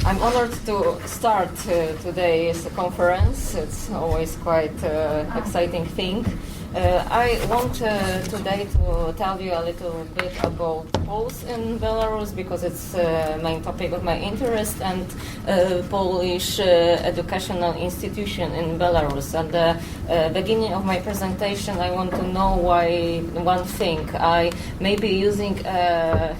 I'm honored to start today's conference. It's always quite exciting thing. I want today to tell you a little bit about Poles in Belarus because it's the main topic of my interest, and Polish educational institution in Belarus. At the beginning of my presentation, I want to know why one thing. I may be using a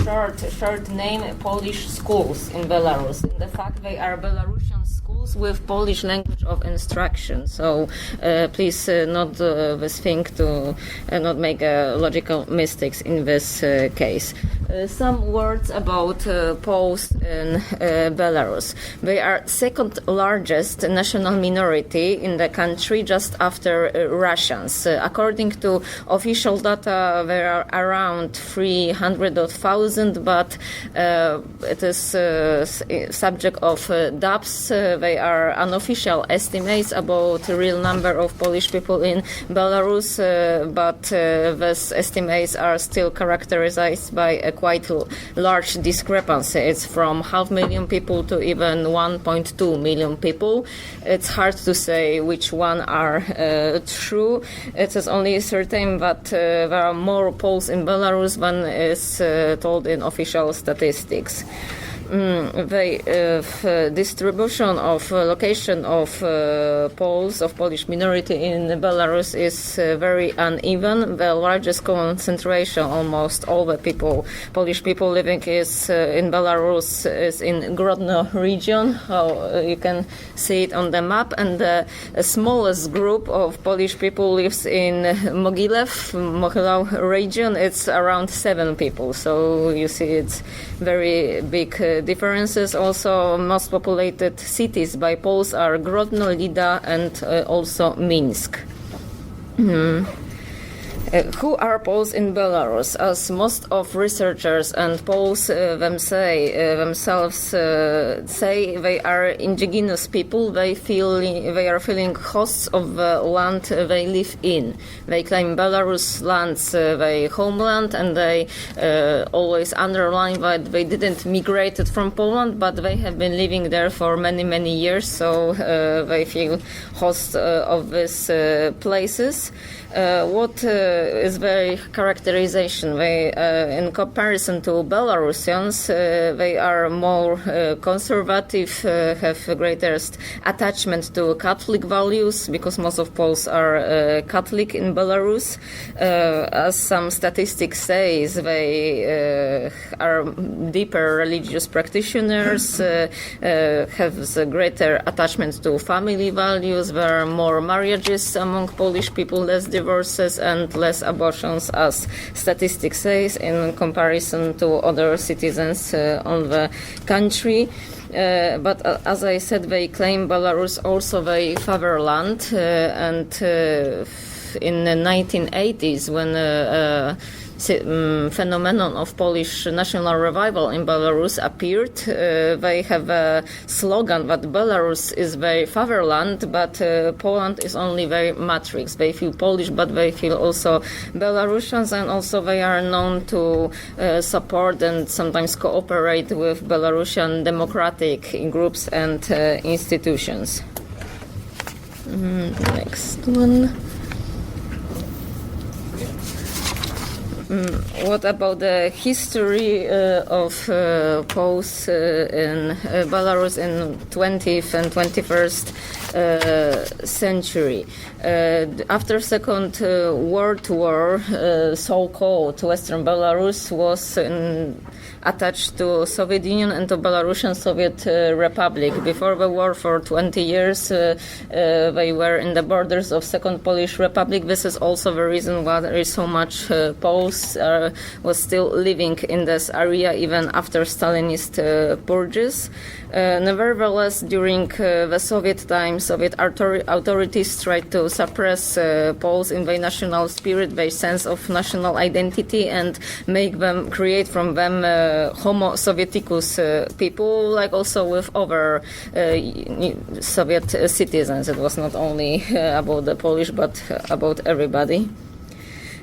short name, Polish schools in Belarus. In the fact, they are Belarusian schools with Polish language of instruction. So please not this thing to not make logical mistakes in this case. Some words about Poles in Belarus. They are second largest national minority in the country, just after Russians. According to official data, there are around 300,000, but it is subject of doubts. They are unofficial estimates about the real number of Polish people in Belarus, but these estimates are still characterized by a quite large discrepancy. It's from 500,000 people to even 1.2 million people. It's hard to say which one are true. It is only certain that there are more Poles in Belarus than is told in official statistics. The distribution of location of Poles, of Polish minority in Belarus is very uneven. The largest concentration, almost all the Polish people living in Belarus is in Grodno region. You can see it on the map, and the smallest group of Polish people lives in Mogilev region. It's around 7 people. So you see, it's very big differences. Also, most populated cities by Poles are Grodno, Lida, and also Minsk. Who are Poles in Belarus? As most of researchers and Poles themselves say, they are indigenous people. They are feeling hosts of the land they live in. They claim Belarus lands their homeland, and they always underline that they didn't migrate from Poland, but they have been living there for many, many years. So they feel hosts of these places. What is their characterization? They, in comparison to Belarusians, they are more conservative, have greatest attachment to Catholic values, because most of Poles are Catholic in Belarus. As some statistics say, they are deeper religious practitioners, have a greater attachment to family values. There are more marriages among Polish people, less divorces, and less abortions, as statistics says, in comparison to other citizens on the country. But as I said, they claim Belarus also their fatherland, and in the 1980s, when phenomenon of Polish national revival in Belarus appeared, they have a slogan that Belarus is their fatherland, but Poland is only their matrix. They feel Polish, but they feel also Belarusians, and also they are known to support and sometimes cooperate with Belarusian democratic groups and institutions. Next one. What about the history of Poles in Belarus in 20th and 21st century? After Second World War, so-called Western Belarus was attached to Soviet Union and to Belarusian Soviet Republic. Before the war, for 20 years, they were in the borders of Second Polish Republic. This is also the reason why there is so much Poles was still living in this area even after Stalinist purges. Nevertheless, during the Soviet time, Soviet authorities tried to suppress Poles in their national spirit, their sense of national identity, and create from them Homo Sovieticus people, like also with other Soviet citizens. It was not only about the Polish, but about everybody.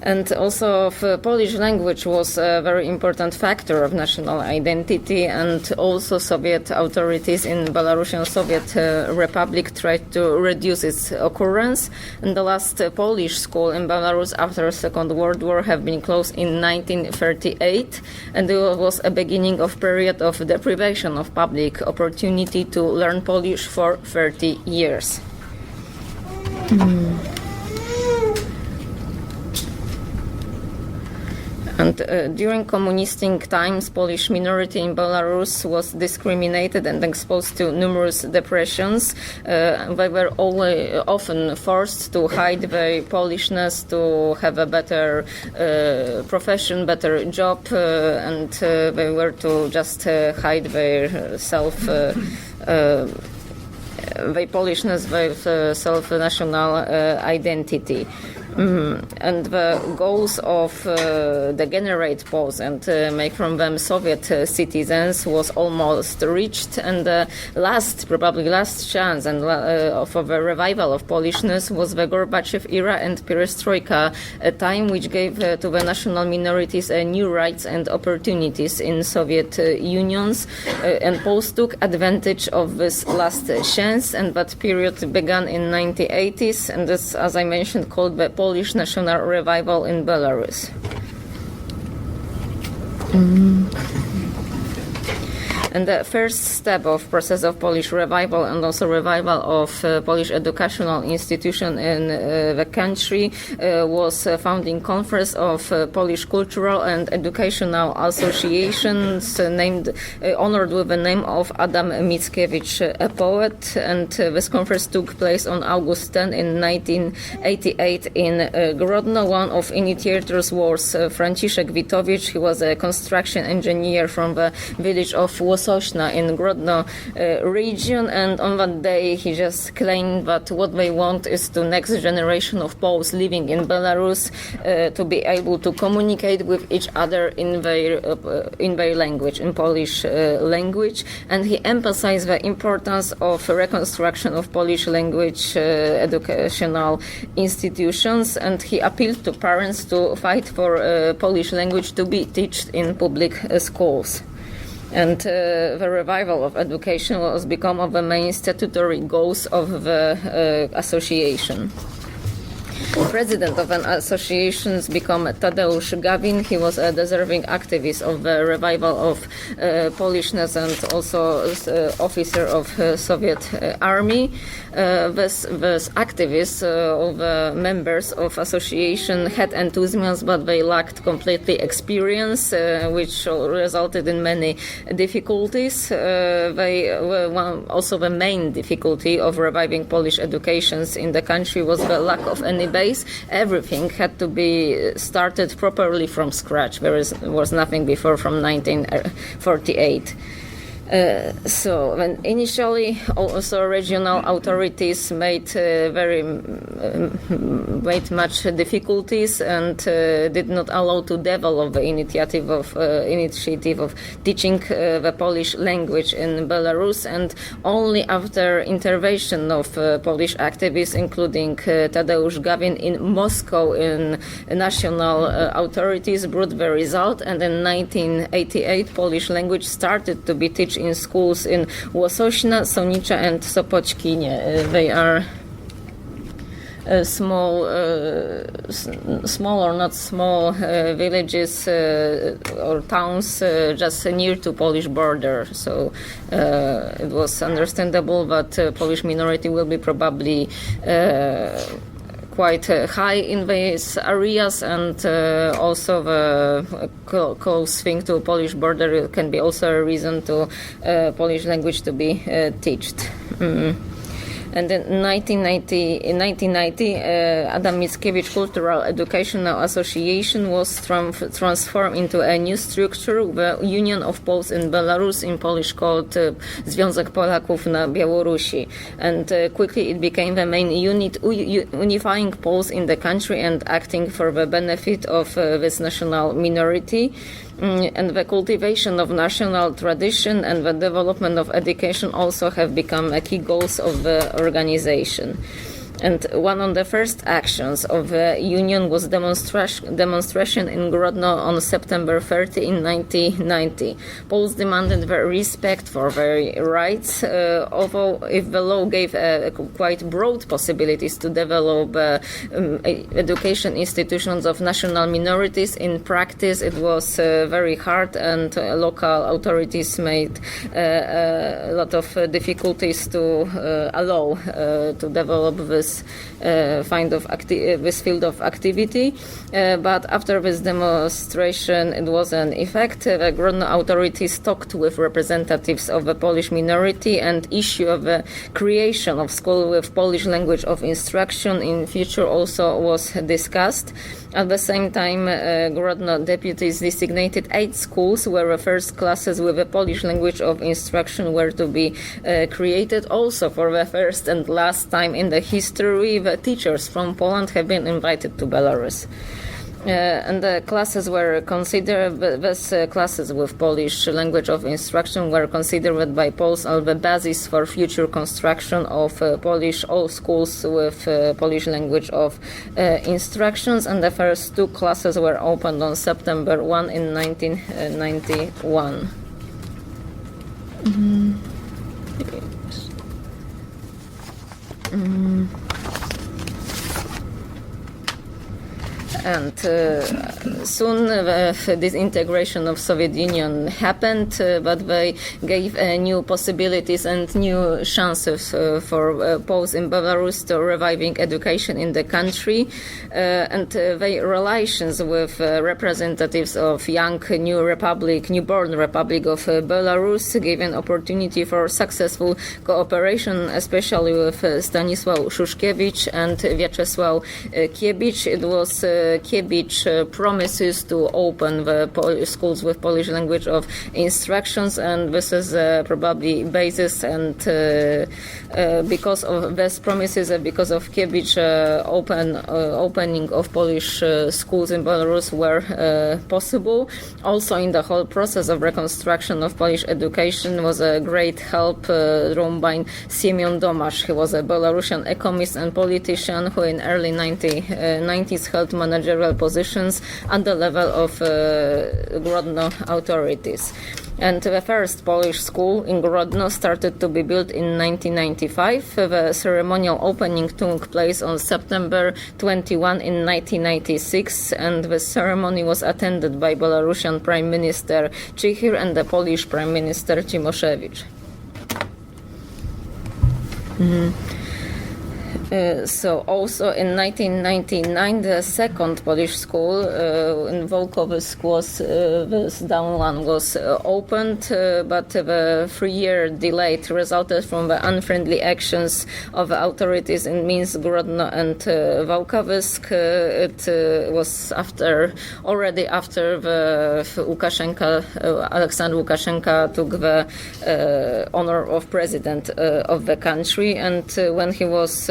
And also Polish language was a very important factor of national identity, and also Soviet authorities in Belarusian Soviet Republic tried to reduce its occurrence. And the last Polish school in Belarus after the Second World War have been closed in 1938, and it was a beginning of period of deprivation of public opportunity to learn Polish for 30 years. And during communistic times, Polish minority in Belarus was discriminated and exposed to numerous depressions. They were often forced to hide their Polishness, to have a better profession, better job, and they were to just hide their their Polishness, their self-national identity. And the goals of degenerate Poles and make from them Soviet citizens was almost reached, and the probably last chance and for the revival of Polishness was the Gorbachev era and Perestroika, a time which gave to the national minorities new rights and opportunities in Soviet unions, and Poles took advantage of this last chance, and that period began in 1980s, and this, as I mentioned, called the Polish national revival in Belarus. And the first step of process of Polish revival and also revival of Polish educational institution in the country was founding conference of Polish Cultural and Educational Associations honored with the name of Adam Mickiewicz, a poet. And this conference took place on August 10 in 1988 in Grodno. One of initiators was Franciszek Witowicz. He was a construction engineer from the village of Sośna in Grodno region, and on that day he just claimed that what they want is the next generation of Poles living in Belarus to be able to communicate with each other in their language, in Polish language, and he emphasized the importance of reconstruction of Polish language educational institutions, and he appealed to parents to fight for Polish language to be taught in public schools. And the revival of education was become of the main statutory goals of the association. President of an association became Tadeusz Gawin. He was a deserving activist of the revival of Polishness and also officer of Soviet army. These activists members of association had enthusiasm, but they lacked completely experience, which resulted in many difficulties. Also the main difficulty of reviving Polish educations in the country was the lack of any base. Everything had to be started properly from scratch. There was nothing before from 1948. So when initially also regional authorities made much difficulties and did not allow to develop the initiative of teaching the Polish language in Belarus, and only after intervention of Polish activists, including Tadeusz Gawin in Moscow, in national authorities brought the result, and in 1988 Polish language started to be taught in schools in Łosośna, Sonicza and Sopockinie. They are small or not small villages or towns just near to Polish border. So it was understandable that Polish minority will be probably quite high in these areas, and also the close thing to Polish border can be also a reason to Polish language to be taught. And in 1990, Adam Mickiewicz Cultural Educational Association was transformed into a new structure, the Union of Poles in Belarus, in Polish called Związek Polaków na Białorusi. And quickly it became the main unit unifying Poles in the country and acting for the benefit of this national minority. And the cultivation of national tradition and the development of education also have become key goals of the organization. And one of the first actions of the union was demonstration in Grodno on September 30 in 1990. Poles demanded their respect for their rights, although if the law gave quite broad possibilities to develop education institutions of national minorities, in practice it was very hard, and local authorities made a lot of difficulties to allow to develop this field of activity. But after this demonstration, it was an effect. The Grodno authorities talked with representatives of the Polish minority, and issue of the creation of school with Polish language of instruction in future also was discussed. At the same time, Grodno deputies designated 8 schools where the first classes with the Polish language of instruction were to be created. Also, for the first and last time in the history, the teachers from Poland have been invited to Belarus. And the classes were considered, these classes with Polish language of instruction were considered by Poles as the basis for future construction of all schools with Polish language of instructions. And the first 2 classes were opened on September 1 in 1991. And soon this integration of Soviet Union happened, but they gave new possibilities and new chances for Poles in Belarus to reviving education in the country, and their relations with representatives of young newborn Republic of Belarus gave an opportunity for successful cooperation, especially with Stanisław Szuszkiewicz and Wieczesław Kiebicz. It was Kiebicz promises to open the schools with Polish language of instructions, and this is probably basis. And because of these promises, because of Kiebicz, opening of Polish schools in Belarus were possible. Also, in the whole process of reconstruction of Polish education was a great help drawn by Siemion Domasz. He was a Belarusian economist and politician who in early 90s held managerial positions at the level of Grodno authorities. And the first Polish school in Grodno started to be built in 1995. The ceremonial opening took place on September 21 in 1996, and the ceremony was attended by Belarusian Prime Minister Cichyr and the Polish Prime Minister Cimoszewicz. So also in 1999, the second Polish school in Wołkowysk this down one was opened, but the 3-year delay resulted from the unfriendly actions of the authorities in Minsk, Grodno and Wołkowysk. It was already after the Alexander Lukashenko took the honor of president of the country, and when he was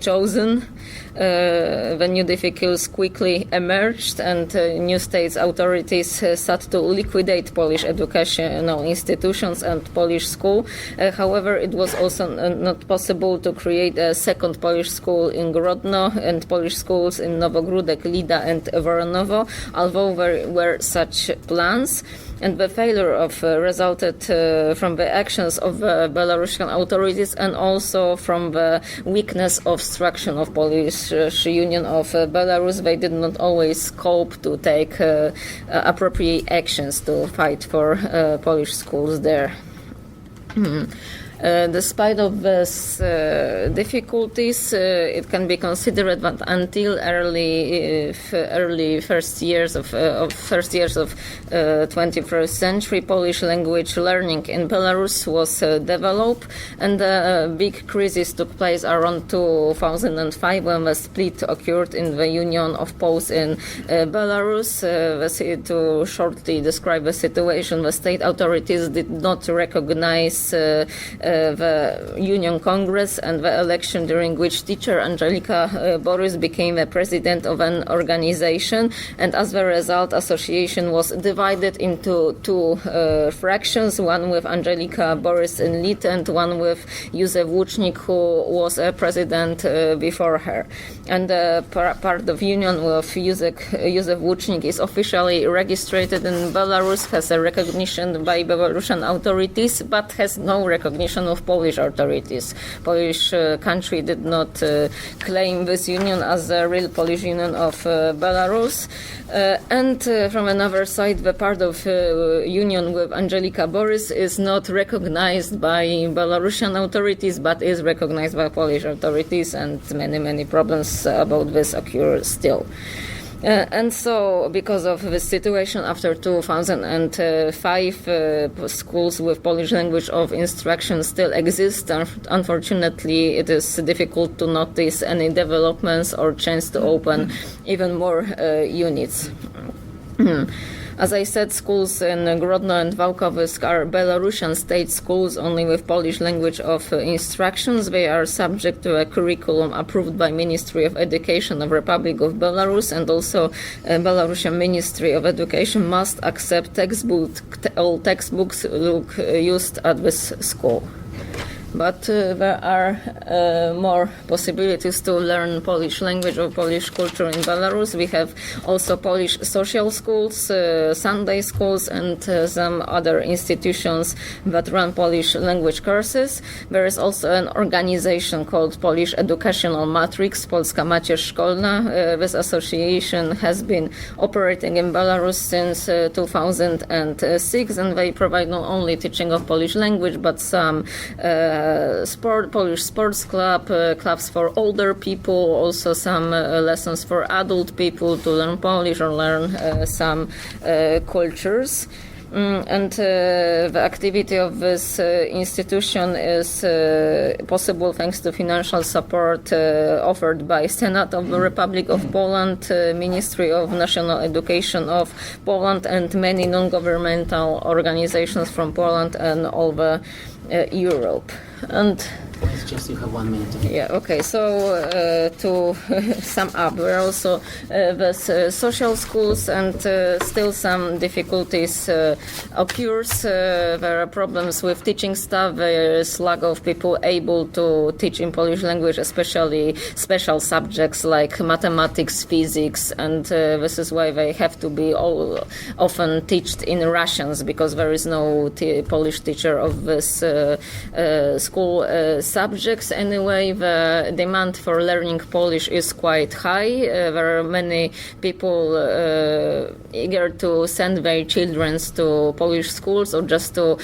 chosen, the new difficulties quickly emerged, and new states authorities sought to liquidate Polish educational institutions and Polish school. However, it was also not possible to create a second Polish school in Grodno and Polish schools in Nowogródek, Lida and Woronowo, although there were such plans. And the failure resulted from the actions of the Belarusian authorities, and also from the weakness of structure of Polish Union of Belarus. They did not always cope to take appropriate actions to fight for Polish schools there. Despite of these difficulties, it can be considered that until early first years of 21st century, Polish language learning in Belarus was developed, and a big crisis took place around 2005 when the split occurred in the Union of Poles in Belarus. To shortly describe the situation, the state authorities did not recognize place the Union Congress and the election during which teacher Angelika Borys became the president of an organization, and as a result, association was divided into two fractions, one with Angelika Borys in lead and one with Józef Łucznik, who was a president before her. And part of union with Józef Łucznik is officially registered in Belarus, has a recognition by Belarusian authorities, but has no recognition of Polish authorities. Polish country did not claim this union as a real Polish union of Belarus. And from another side, the part of union with Angelika Borys is not recognized by Belarusian authorities, but is recognized by Polish authorities, and many problems about this occur still. And so, because of the situation after 2005, schools with Polish language of instruction still exist. Unfortunately, it is difficult to notice any developments or chance to open even more units. As I said, schools in Grodno and Wałkowysk are Belarusian state schools only with Polish language of instructions. They are subject to a curriculum approved by Ministry of Education of Republic of Belarus, and also Belarusian Ministry of Education must accept all textbooks used at this school. But there are more possibilities to learn Polish language or Polish culture in Belarus. We have also Polish social schools, Sunday schools, and some other institutions that run Polish language courses. There is also an organization called Polish Educational Matrix, Polska Macierz Szkolna. This association has been operating in Belarus since 2006, and they provide not only teaching of Polish language, but some Polish sports clubs for older people, also some lessons for adult people to learn Polish or learn some cultures. And the activity of this institution is possible thanks to financial support offered by Senate of the Republic of Poland, Ministry of National Education of Poland, and many non-governmental organizations from Poland and all over Europe. And you have 1 minute. Yeah, okay. So to sum up, there are also the social schools, and still some difficulties occurs. There are problems with teaching staff. There is lack of people able to teach in Polish language, especially special subjects like mathematics, physics, and this is why they have to be often taught in Russians, because there is no Polish teacher of this school subjects. Anyway, the demand for learning Polish is quite high. There are many people eager to send their children to Polish schools or just to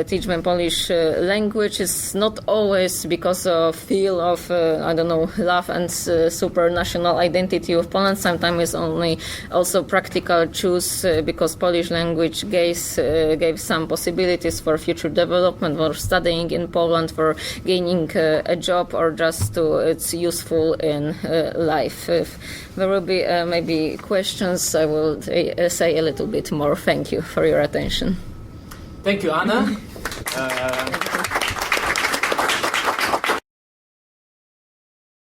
teach them Polish language. It's not always because of feel of love and super national identity of Poland. Sometimes it's only also practical choose because Polish language gave some possibilities for future development, for studying in Poland, for gaining a job, or just it's useful in life. If there will be maybe questions, I will say a little bit more. Thank you for your attention. Thank you, Anna.